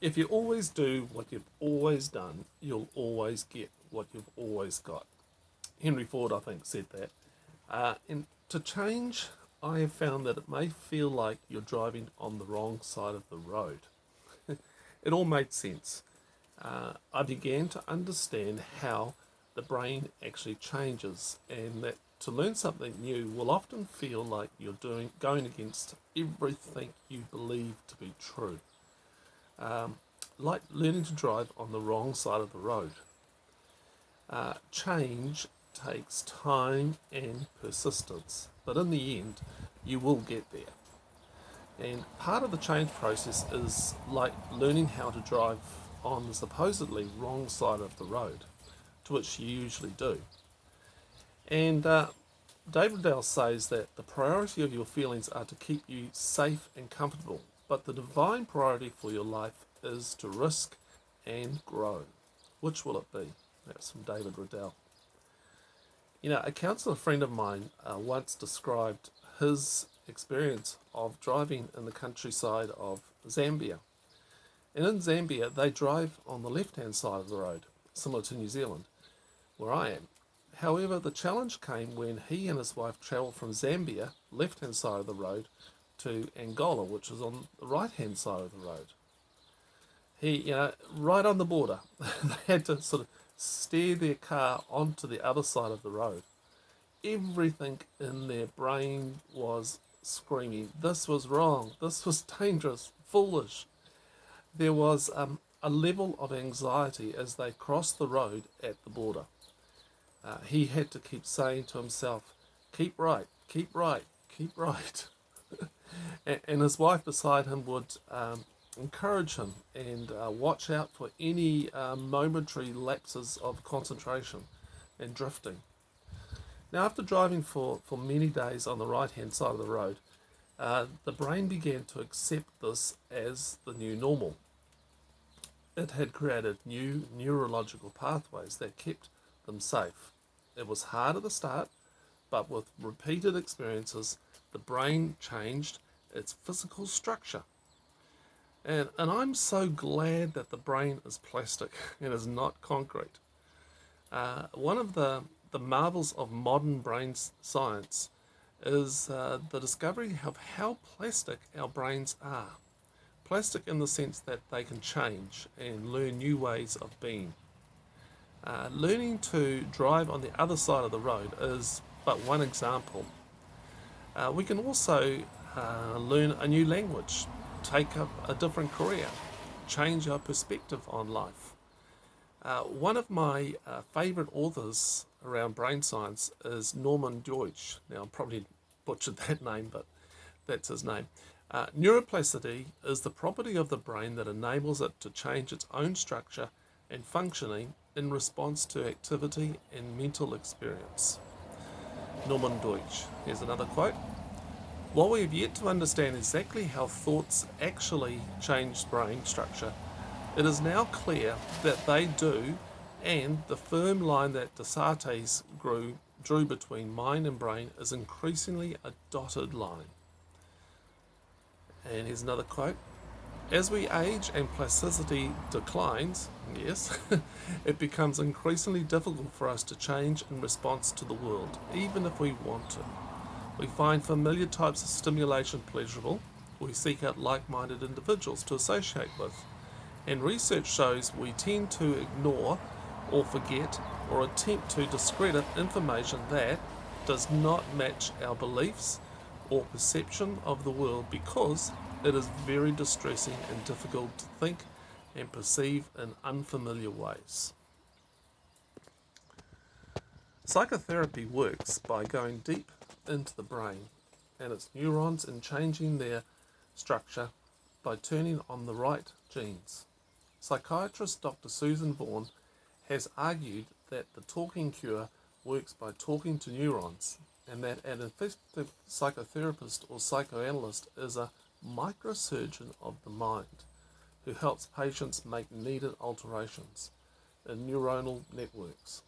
If you always do what you've always done, you'll always get what you've always got. Henry Ford, I think, said that. And to change, I have found that it may feel like you're driving on the wrong side of the road. It all made sense. I began to understand how the brain actually changes, and that to learn something new will often feel like you're going against everything you believe to be true. Like learning to drive on the wrong side of the road. Change takes time and persistence, but in the end, you will get there. And part of the change process is like learning how to drive on the supposedly wrong side of the road, to which you usually do. And David Riddell says that the priority of your feelings are to keep you safe and comfortable, but the divine priority for your life is to risk and grow. Which will it be? That's from David Riddell. You know, a counsellor friend of mine once described his experience of driving in the countryside of Zambia. And in Zambia, they drive on the left-hand side of the road, similar to New Zealand, where I am. However, the challenge came when he and his wife travelled from Zambia, left-hand side of the road, to Angola, which is on the right-hand side of the road. Right on the border, they had to sort of steer their car onto the other side of the road. Everything in their brain was screaming, this was wrong, this was dangerous, foolish. There was a level of anxiety as they crossed the road at the border. He had to keep saying to himself, keep right, keep right, keep right. And his wife beside him would encourage him and watch out for any momentary lapses of concentration and drifting. Now, after driving for many days on the right-hand side of the road, the brain began to accept this as the new normal. It had created new neurological pathways that kept them safe. It was hard at the start, but with repeated experiences, the brain changed its physical structure. And I'm so glad that the brain is plastic and is not concrete. One of the marvels of modern brain science is the discovery of how plastic our brains are. Plastic in the sense that they can change and learn new ways of being. Learning to drive on the other side of the road is but one example. We can also learn a new language, take up a different career, change our perspective on life. One of my favourite authors around brain science is Norman Deutsch. Now, I probably butchered that name, but that's his name. Neuroplasticity is the property of the brain that enables it to change its own structure and functioning in response to activity and mental experience. Norman Deutsch. Here's another quote. While we have yet to understand exactly how thoughts actually change brain structure, it is now clear that they do, and the firm line that Descartes drew between mind and brain is increasingly a dotted line. And here's another quote. As we age and plasticity declines, yes, it becomes increasingly difficult for us to change in response to the world, even if we want to. We find familiar types of stimulation pleasurable. We seek out like-minded individuals to associate with. And research shows we tend to ignore or forget or attempt to discredit information that does not match our beliefs or perception of the world because it is very distressing and difficult to think and perceive in unfamiliar ways. Psychotherapy works by going deep into the brain and its neurons and changing their structure by turning on the right genes. Psychiatrist Dr. Susan Vaughan has argued that the talking cure works by talking to neurons, and that an effective psychotherapist or psychoanalyst is a microsurgeon of the mind who helps patients make needed alterations in neuronal networks.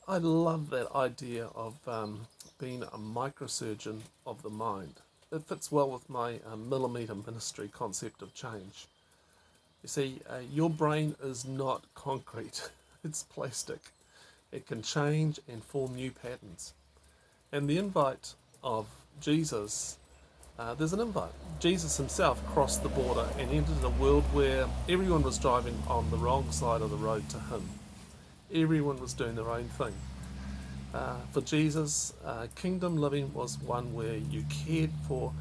I love that idea of being a microsurgeon of the mind. It fits well with my millimeter ministry concept of change. You see, your brain is not concrete, it's plastic. It can change and form new patterns. And the invite of Jesus, there's an invite. Jesus himself crossed the border and entered a world where everyone was driving on the wrong side of the road to him. Everyone was doing their own thing. For Jesus, kingdom living was one where you cared for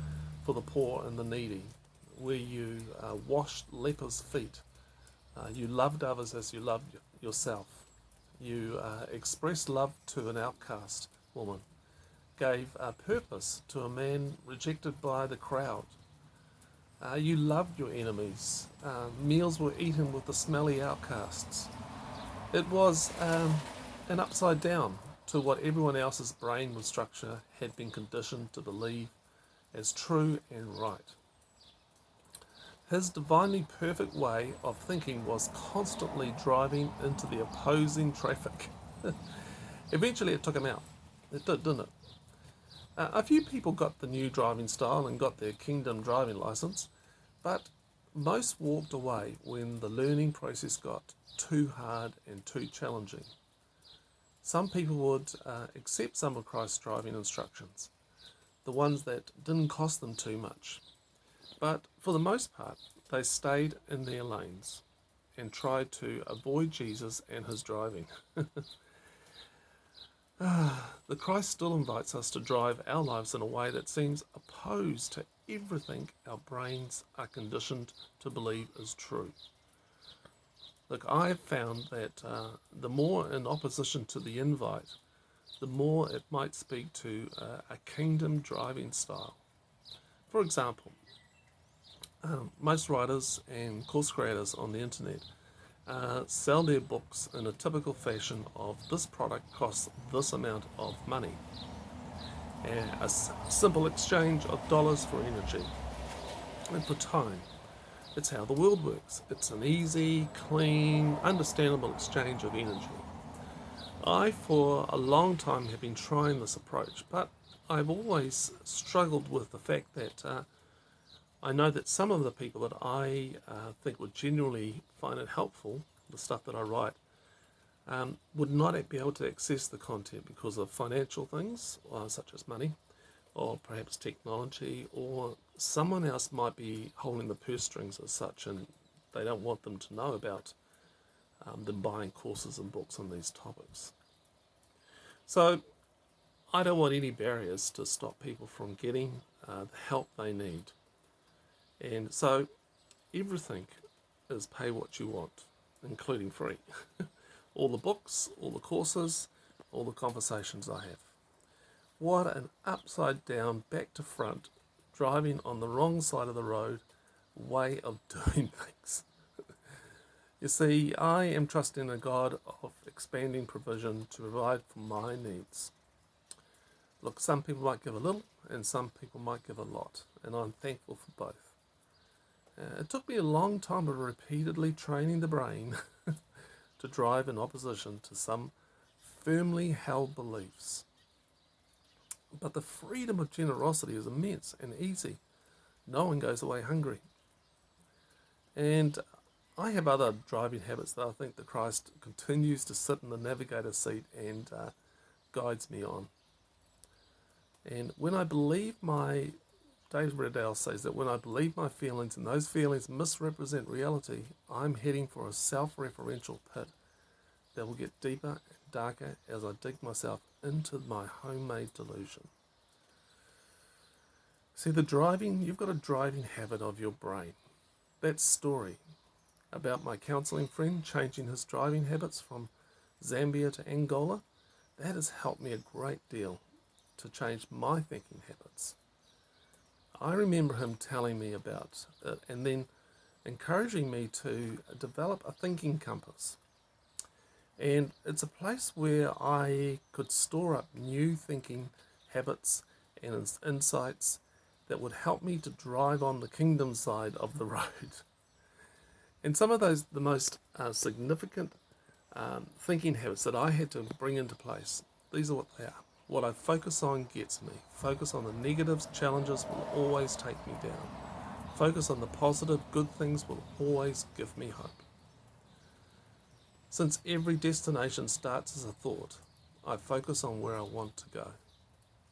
the poor and the needy, where you washed lepers' feet, you loved others as you loved yourself, you expressed love to an outcast woman, gave purpose to a man rejected by the crowd. You loved your enemies. Meals were eaten with the smelly outcasts. It was an upside down to what everyone else's brain structure had been conditioned to believe as true and right. His divinely perfect way of thinking was constantly driving into the opposing traffic. Eventually it took him out. It did, didn't it? A few people got the new driving style and got their kingdom driving license, but most walked away when the learning process got too hard and too challenging. Some people would accept some of Christ's driving instructions, the ones that didn't cost them too much. But for the most part, they stayed in their lanes and tried to avoid Jesus and his driving. The Christ still invites us to drive our lives in a way that seems opposed to everything our brains are conditioned to believe is true. Look, I have found that the more in opposition to the invite, the more it might speak to a kingdom driving style. For example, most writers and course creators on the internet sell their books in a typical fashion of this product costs this amount of money. And a simple exchange of dollars for energy and for time. It's how the world works. It's an easy, clean, understandable exchange of energy. I, for a long time, have been trying this approach, but I've always struggled with the fact that I know that some of the people that I think would genuinely find it helpful, the stuff that I write, would not be able to access the content because of financial things, such as money, or perhaps technology, or someone else might be holding the purse strings as such, and they don't want them to know about them buying courses and books on these topics. So I don't want any barriers to stop people from getting the help they need. And so everything is pay what you want, including free. All the books, all the courses, all the conversations I have. What an upside down, back to front, driving on the wrong side of the road way of doing things. You see, I am trusting a God of expanding provision to provide for my needs. Look, some people might give a little and some people might give a lot, and I'm thankful for both. It took me a long time of repeatedly training the brain to drive in opposition to some firmly held beliefs. But the freedom of generosity is immense and easy. No one goes away hungry. And I have other driving habits that I think that Christ continues to sit in the navigator's seat and guides me on. And when I believe David Riddell says that when I believe my feelings and those feelings misrepresent reality, I'm heading for a self-referential pit that will get deeper and darker as I dig myself into my homemade delusion. See, you've got a driving habit of your brain. That story about my counselling friend changing his driving habits from Zambia to Angola, that has helped me a great deal to change my thinking habits. I remember him telling me about it and then encouraging me to develop a thinking compass. And it's a place where I could store up new thinking habits and insights that would help me to drive on the kingdom side of the road. And some of those, the most significant thinking habits that I had to bring into place, these are what they are. What I focus on gets me. Focus on the negatives, challenges will always take me down. Focus on the positive, good things will always give me hope. Since every destination starts as a thought, I focus on where I want to go.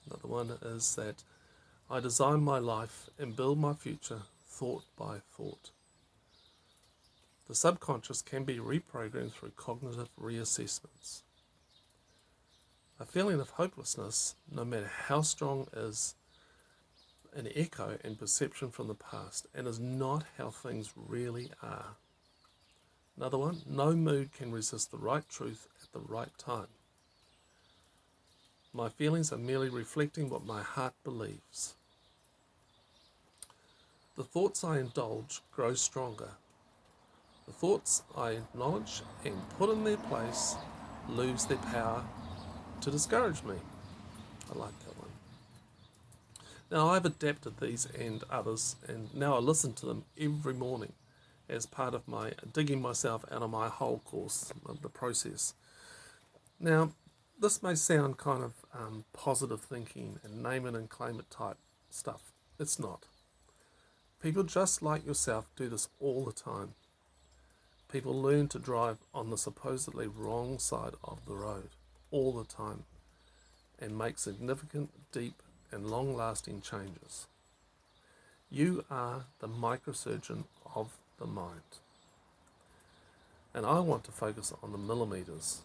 Another one is that I design my life and build my future thought by thought. The subconscious can be reprogrammed through cognitive reassessments. A feeling of hopelessness, no matter how strong, is an echo and perception from the past and is not how things really are. Another one, no mood can resist the right truth at the right time. My feelings are merely reflecting what my heart believes. The thoughts I indulge grow stronger. The thoughts I acknowledge and put in their place lose their power to discourage me. I like that one. Now I've adapted these and others, and now I listen to them every morning as part of my digging myself out of my hole course of the process. Now, this may sound kind of positive thinking and name it and claim it type stuff. It's not. People just like yourself do this all the time. People learn to drive on the supposedly wrong side of the road all the time and make significant, deep, and long-lasting changes. You are the microsurgeon of the mind. And I want to focus on the millimeters.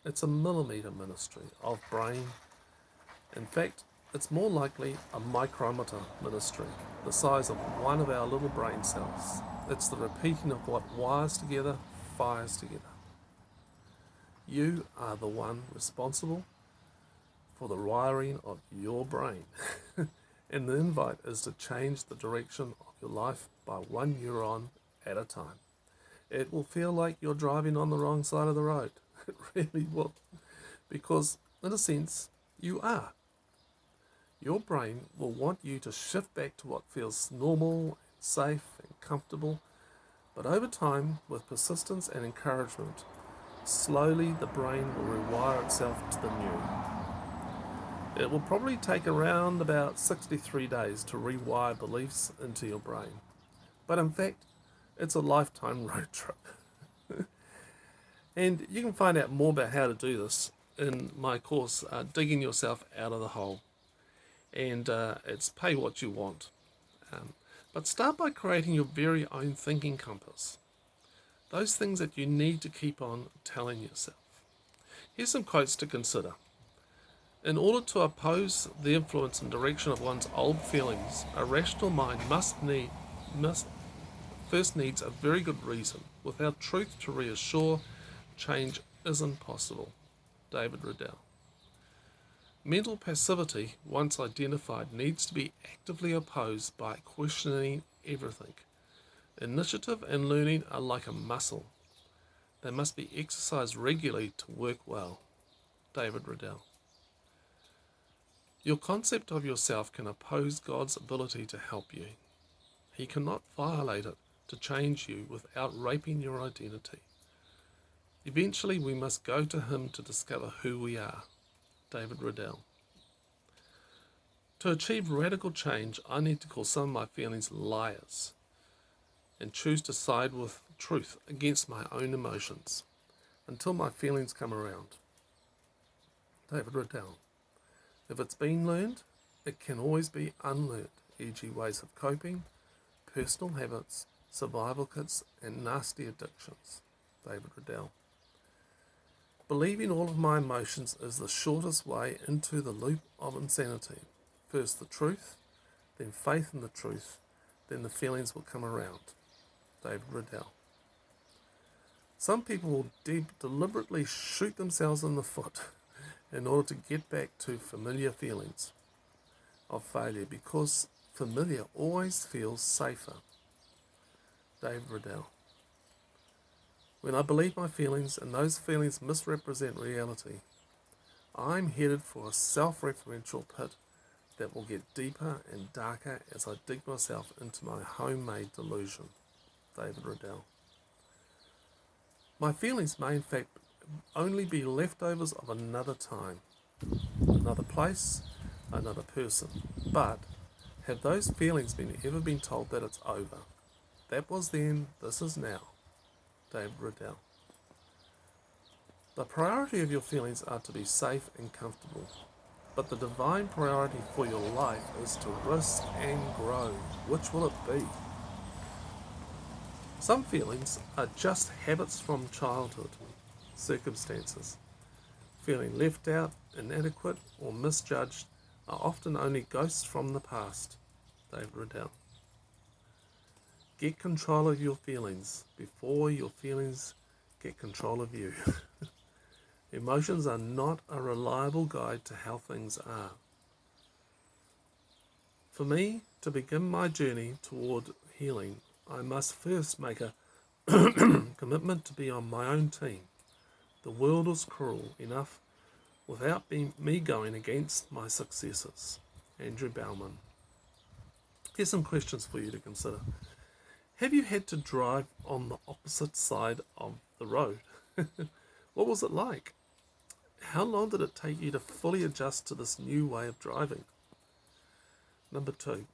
It's a millimeter ministry of brain. In fact, it's more likely a micrometer ministry, the size of one of our little brain cells. It's the repeating of what wires together, fires together. You are the one responsible for the wiring of your brain. And the invite is to change the direction of your life by one neuron at a time. It will feel like you're driving on the wrong side of the road. It really will. Because, in a sense, you are. Your brain will want you to shift back to what feels normal, safe, and comfortable. But over time, with persistence and encouragement, slowly the brain will rewire itself to the new. It will probably take around about 63 days to rewire beliefs into your brain. But in fact, it's a lifetime road trip. And you can find out more about how to do this in my course, Digging Yourself Out of the Hole. And it's pay what you want. But start by creating your very own thinking compass. Those things that you need to keep on telling yourself. Here's some quotes to consider. In order to oppose the influence and direction of one's old feelings, a rational mind first needs a very good reason. Without truth to reassure, change isn't possible. David Riddell. Mental passivity, once identified, needs to be actively opposed by questioning everything. Initiative and learning are like a muscle. They must be exercised regularly to work well. David Riddell. Your concept of yourself can oppose God's ability to help you. He cannot violate it to change you without raping your identity. Eventually we must go to him to discover who we are. David Riddell. To achieve radical change, I need to call some of my feelings liars and choose to side with truth against my own emotions until my feelings come around. David Riddell. If it's been learned, it can always be unlearned, e.g. ways of coping, personal habits, survival kits, and nasty addictions. David Riddell. Believing all of my emotions is the shortest way into the loop of insanity. First the truth, then faith in the truth, then the feelings will come around. David Riddell. Some people will deliberately shoot themselves in the foot in order to get back to familiar feelings of failure because familiar always feels safer. David Riddell. When I believe my feelings and those feelings misrepresent reality, I'm headed for a self-referential pit that will get deeper and darker as I dig myself into my homemade delusion. David Riddell. My feelings may in fact only be leftovers of another time, another place, another person. But Have those feelings ever been told that it's over? That was then, this is now. David Riddell. The priority of your feelings are to be safe and comfortable, but the divine priority for your life is to risk and grow. Which will it be? Some feelings are just habits from childhood, circumstances. Feeling left out, inadequate, or misjudged are often only ghosts from the past. David Riddell. Get control of your feelings before your feelings get control of you. Emotions are not a reliable guide to how things are. For me to begin my journey toward healing, I must first make a commitment to be on my own team. The world is cruel enough without me going against my successes. Andrew Bauman. Here's some questions for you to consider. Have you had to drive on the opposite side of the road? What was it like? How long did it take you to fully adjust to this new way of driving? Number 2.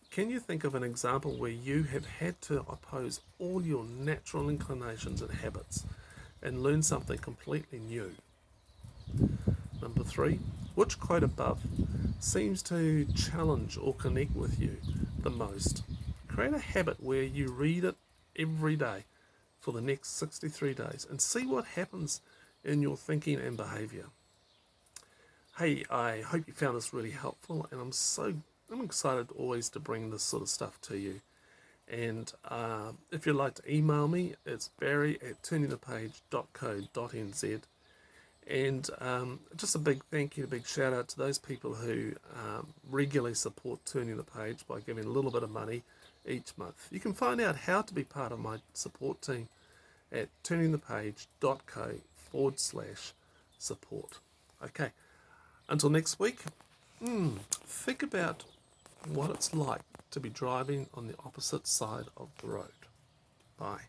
Can you think of an example where you have had to oppose all your natural inclinations and habits and learn something completely new? Number 3. Which quote above seems to challenge or connect with you the most? Create a habit where you read it every day for the next 63 days and see what happens in your thinking and behaviour. Hey, I hope you found this really helpful, and I'm excited always to bring this sort of stuff to you. And if you'd like to email me, it's barry@turningthepage.co.nz. And just a big thank you, a big shout out to those people who regularly support Turning the Page by giving a little bit of money each month. You can find out how to be part of my support team at turningthepage.co/support. Okay, until next week, think about what it's like to be driving on the opposite side of the road. Bye.